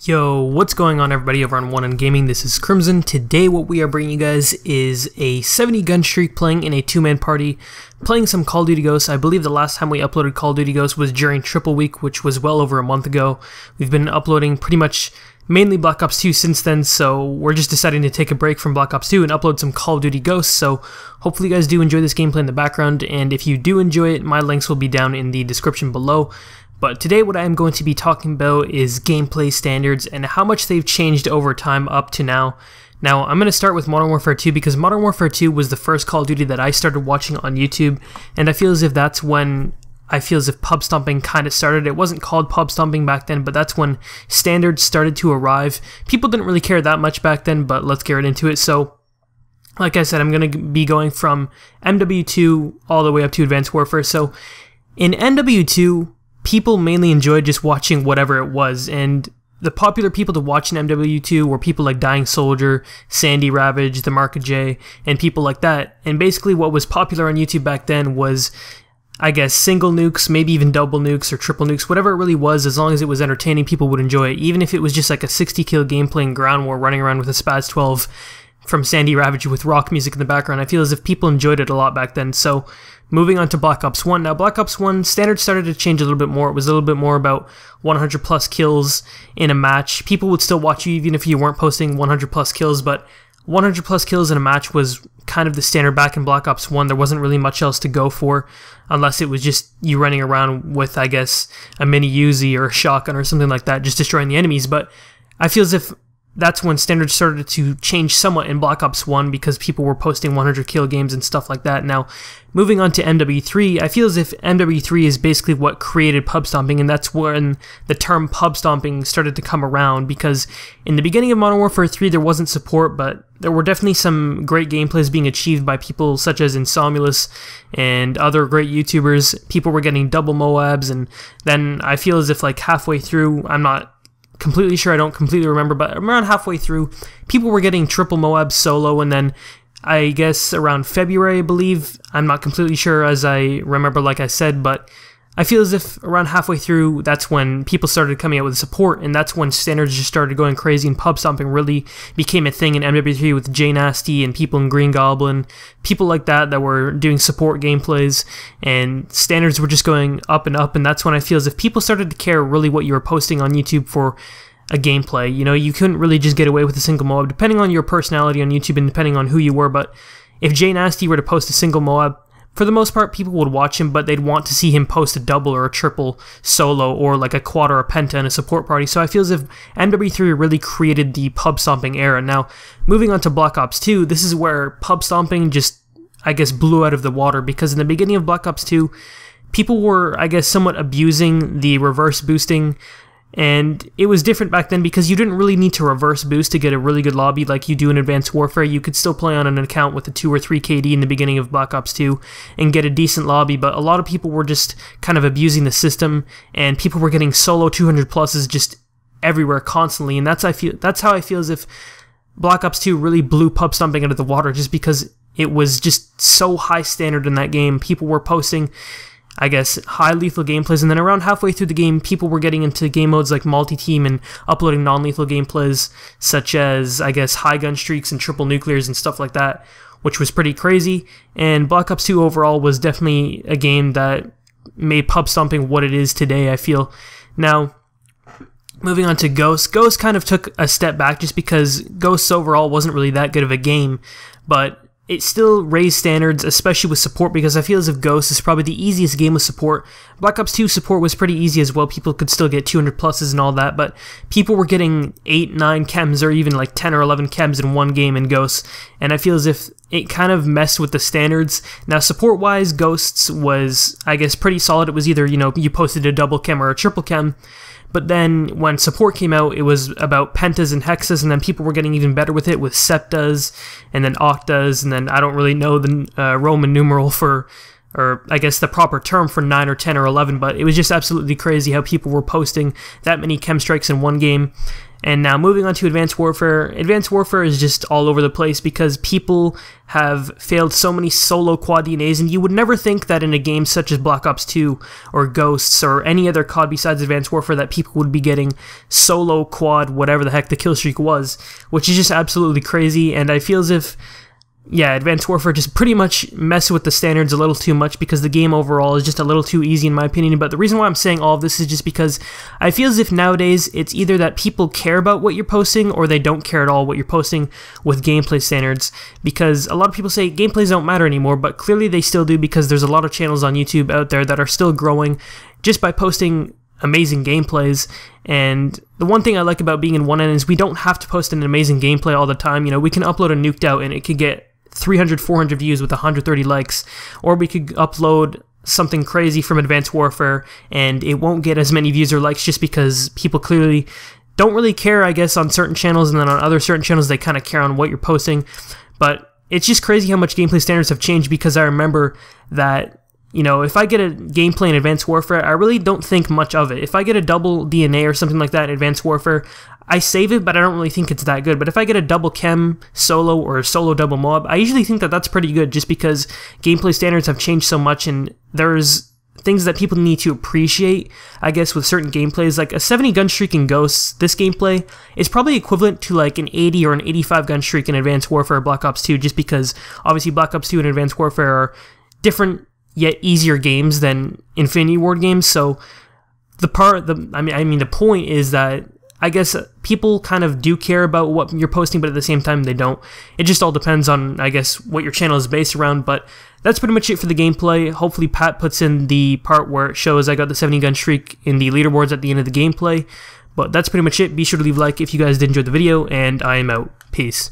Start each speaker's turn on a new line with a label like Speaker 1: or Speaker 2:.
Speaker 1: Yo, what's going on everybody over on One on Gaming? This is Crimson. Today what we are bringing you guys is a 70 gun streak playing in a two-man party, playing some Call of Duty Ghosts. I believe the last time we uploaded Call of Duty Ghosts was during Triple Week, which was well over a month ago. We've been uploading pretty much mainly Black Ops 2 since then, so we're just deciding to take a break from Black Ops 2 and upload some Call of Duty Ghosts. So hopefully you guys do enjoy this gameplay in the background, and if you do enjoy it, my links will be down in the description below. But today what I am going to be talking about is gameplay standards and how much they've changed over time up to now. Now, I'm going to start with Modern Warfare 2 because Modern Warfare 2 was the first Call of Duty that I started watching on YouTube, and I feel as if that's when pub stomping kind of started. It wasn't called pub stomping back then, but that's when standards started to arrive. People didn't really care that much back then, but let's get right into it. So, like I said, I'm going to be going from MW2 all the way up to Advanced Warfare. So, in MW2, people mainly enjoyed just watching whatever it was, and the popular people to watch in MW2 were people like Dying Soldier, Sandy Ravage, the Mark J, and people like that. And basically what was popular on YouTube back then was, I guess, single nukes, maybe even double nukes or triple nukes, whatever it really was. As long as it was entertaining, people would enjoy it. Even if it was just like a 60 kill gameplay in Ground War running around with a Spaz 12 from Sandy Ravage with rock music in the background, I feel as if people enjoyed it a lot back then. So moving on to Black Ops 1. Now, Black Ops 1 standards started to change a little bit more. It was a little bit more about 100 plus kills in a match. People would still watch you even if you weren't posting 100 plus kills, but 100 plus kills in a match was kind of the standard back in Black Ops 1. There wasn't really much else to go for unless it was just you running around with, I guess, a mini Uzi or a shotgun or something like that, just destroying the enemies. But I feel as if that's when standards started to change somewhat in Black Ops 1 because people were posting 100 kill games and stuff like that. Now, moving on to MW3, I feel as if MW3 is basically what created pub stomping, and that's when the term pub stomping started to come around, because in the beginning of Modern Warfare 3 there wasn't support, but there were definitely some great gameplays being achieved by people such as Insomulus and other great YouTubers. People were getting double Moabs, and then I feel as if like halfway through, I'm not completely sure, I don't completely remember, but around halfway through, people were getting triple Moab solo, and then I guess around February, I believe, I'm not completely sure as I remember, like I said, but I feel as if around halfway through, that's when people started coming out with support, and that's when standards just started going crazy, and pub stomping really became a thing in MW3 with J Nasty and people in Green Goblin, people like that that were doing support gameplays, and standards were just going up, and that's when I feel as if people started to care really what you were posting on YouTube for a gameplay. You know, you couldn't really just get away with a single Moab, depending on your personality on YouTube and depending on who you were, but if J Nasty were to post a single Moab, for the most part, people would watch him, but they'd want to see him post a double or a triple solo or like a quad or a penta in a support party. So I feel as if MW3 really created the pub stomping era. Now, moving on to Black Ops 2, this is where pub stomping just, I guess, blew out of the water, because in the beginning of Black Ops 2, people were, I guess, somewhat abusing the reverse boosting. And it was different back then because you didn't really need to reverse boost to get a really good lobby like you do in Advanced Warfare. You could still play on an account with a 2 or 3 KD in the beginning of Black Ops 2 and get a decent lobby, but a lot of people were just kind of abusing the system, and people were getting solo 200 pluses just everywhere constantly, and that's how I feel as if Black Ops 2 really blew pub stomping out of the water, just because it was just so high standard in that game. People were posting, I guess, high lethal gameplays, and then around halfway through the game, people were getting into game modes like multi-team and uploading non-lethal gameplays such as, I guess, high gun streaks and triple nuclears and stuff like that, which was pretty crazy. And Black Ops 2 overall was definitely a game that made pub stomping what it is today, I feel. Now, moving on to Ghosts. Ghosts kind of took a step back just because Ghosts overall wasn't really that good of a game, but it still raised standards, especially with support, because I feel as if Ghost is probably the easiest game with support. Black Ops 2 support was pretty easy as well. People could still get 200 pluses and all that, but people were getting 8, 9 chems or even like 10 or 11 chems in one game in Ghosts, and I feel as if it kind of messed with the standards. Now, support-wise, Ghosts was, I guess, pretty solid. It was either, you know, you posted a double chem or a triple chem, but then when support came out, it was about pentas and hexas, and then people were getting even better with it with septas, and then octas, and then I don't really know the Roman numeral for, or I guess the proper term for 9 or 10 or 11, but it was just absolutely crazy how people were posting that many chem strikes in one game. And now moving on to Advanced Warfare. Advanced Warfare is just all over the place because people have failed so many solo quad DNAs, and you would never think that in a game such as Black Ops 2 or Ghosts or any other COD besides Advanced Warfare that people would be getting solo quad whatever the heck the kill streak was, which is just absolutely crazy. And I feel as if, yeah, Advanced Warfare just pretty much mess with the standards a little too much because the game overall is just a little too easy in my opinion. But the reason why I'm saying all of this is just because I feel as if nowadays it's either that people care about what you're posting or they don't care at all what you're posting with gameplay standards, because a lot of people say gameplays don't matter anymore, but clearly they still do, because there's a lot of channels on YouTube out there that are still growing just by posting amazing gameplays. And the one thing I like about being in 1N is we don't have to post an amazing gameplay all the time. You know, we can upload a nuked out and it could get 300, 400 views with 130 likes, or we could upload something crazy from Advanced Warfare and it won't get as many views or likes just because people clearly don't really care, I guess, on certain channels, and then on other certain channels they kind of care on what you're posting. But it's just crazy how much gameplay standards have changed, because I remember that, you know, if I get a gameplay in Advanced Warfare, I really don't think much of it. If I get a double DNA or something like that in Advanced Warfare, I save it, but I don't really think it's that good. But if I get a double KEM solo or a solo double mob, I usually think that that's pretty good, just because gameplay standards have changed so much, and there's things that people need to appreciate, I guess, with certain gameplays. Like a 70 gun streak in Ghosts, this gameplay is probably equivalent to like an 80 or an 85 gun streak in Advanced Warfare or Black Ops 2, just because obviously Black Ops 2 and Advanced Warfare are different yet easier games than Infinity Ward games. So the point is that I guess people kind of do care about what you're posting, but at the same time they don't. It just all depends on, I guess, what your channel is based around. But that's pretty much it for the gameplay. Hopefully Pat puts in the part where it shows I got the 70 gun streak in the leaderboards at the end of the gameplay. But that's pretty much it. Be sure to leave a like if you guys did enjoy the video, and I am out. Peace.